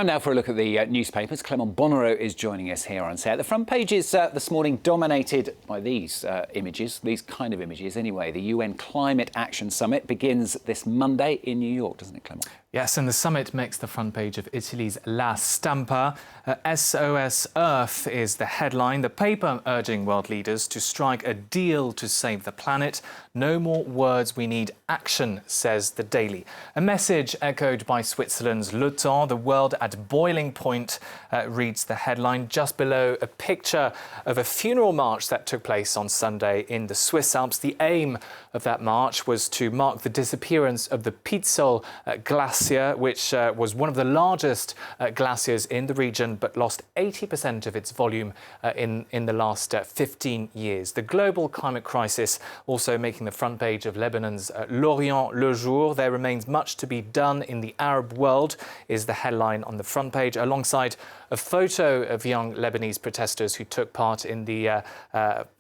Time now for a look at the newspapers. Clément Bonnereau is joining us here on set. The front page is this morning dominated by these images, these kind of images anyway. The UN Climate Action Summit begins this Monday in New York, doesn't it, Clément? Yes, and the summit makes the front page of Italy's La Stampa. SOS Earth is the headline. The paper urging world leaders to strike a deal to save the planet. No more words, we need action, says the Daily. A message echoed by Switzerland's Le Temps. The world at boiling point, reads the headline. Just below, a picture of a funeral march that took place on Sunday in the Swiss Alps. The aim of that march was to mark the disappearance of the Pizzol glacier, which was one of the largest glaciers in the region, but lost 80% of its volume in the last 15 years. The global climate crisis also making the front page of Lebanon's L'Orient Le Jour. There remains much to be done in the Arab world, is the headline on the front page, alongside a photo of young Lebanese protesters who took part in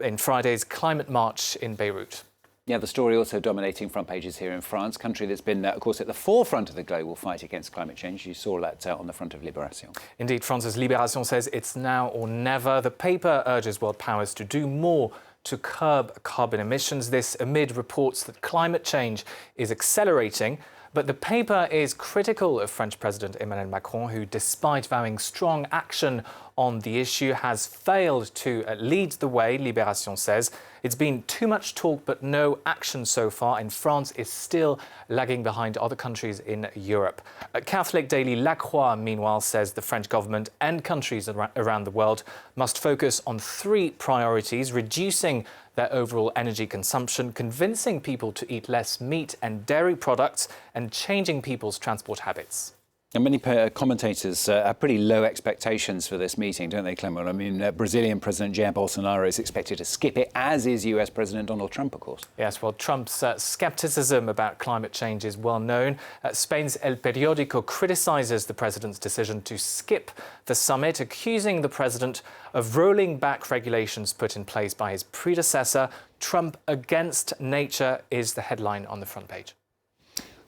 in Friday's climate march in Beirut. Yeah, the story also dominating front pages here in France, country that's been, of course, at the forefront of the global fight against climate change. You saw that on the front of Libération. Indeed, France's Libération says it's now or never. The paper urges world powers to do more to curb carbon emissions. This amid reports that climate change is accelerating. But the paper is critical of French President Emmanuel Macron, who, despite vowing strong action on the issue, has failed to lead the way, Libération says. It's been too much talk but no action so far, and France is still lagging behind other countries in Europe. Catholic daily La Croix, meanwhile, says the French government and countries around the world must focus on three priorities: reducing their overall energy consumption, convincing people to eat less meat and dairy products, and changing people's transport habits. And many commentators have pretty low expectations for this meeting, don't they, Clément? I mean, Brazilian President Jair Bolsonaro is expected to skip it, as is US President Donald Trump, of course. Yes, well, Trump's scepticism about climate change is well known. Spain's El Periódico criticises the president's decision to skip the summit, accusing the president of rolling back regulations put in place by his predecessor. Trump against nature is the headline on the front page.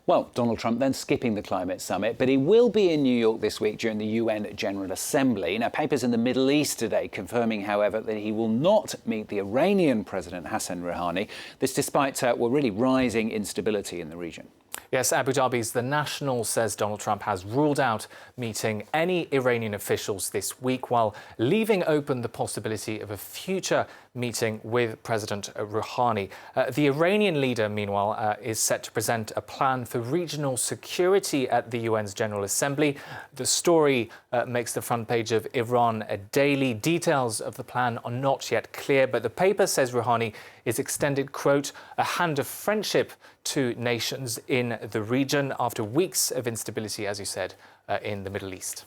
Well, Donald Trump then skipping the climate summit, but he will be in New York this week during the UN General Assembly. Now, papers in the Middle East today confirming, however, that he will not meet the Iranian President Hassan Rouhani. This despite, really rising instability in the region. Yes, Abu Dhabi's The National says Donald Trump has ruled out meeting any Iranian officials this week, while leaving open the possibility of a future meeting with President Rouhani. The Iranian leader, meanwhile, is set to present a plan for regional security at the UN's General Assembly. The story makes the front page of Iran Daily. Details of the plan are not yet clear, but the paper says Rouhani is extended, quote, a hand of friendship to nations in the region after weeks of instability, as you said, in the Middle East.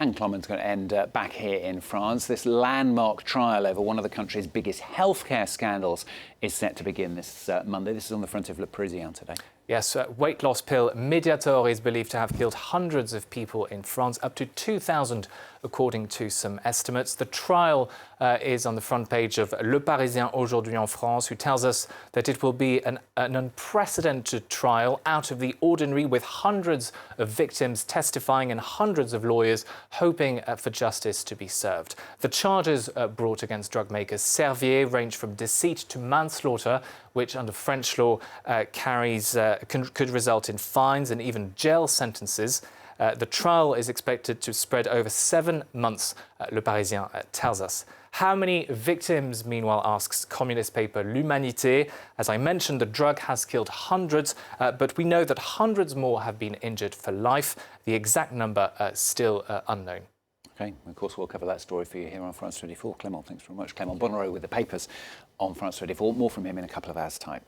And Clément's going to end back here in France. This landmark trial over one of the country's biggest healthcare scandals is set to begin this Monday. This is on the front of Le Parisien today. Yes, weight loss pill Mediator is believed to have killed hundreds of people in France, up to 2,000 according to some estimates. The trial is on the front page of Le Parisien aujourd'hui en France, who tells us that it will be an unprecedented trial, out of the ordinary, with hundreds of victims testifying and hundreds of lawyers hoping for justice to be served. The charges brought against drug makers Servier range from deceit to manslaughter, which under French law could result in fines and even jail sentences. The trial is expected to spread over 7 months, Le Parisien tells us. How many victims, meanwhile, asks communist paper L'Humanité. As I mentioned, the drug has killed hundreds, but we know that hundreds more have been injured for life. The exact number still unknown. OK, of course, we'll cover that story for you here on France 24. Clément, thanks very much. Clément Bonnereau with the papers on France 24. More from him in a couple of hours' time.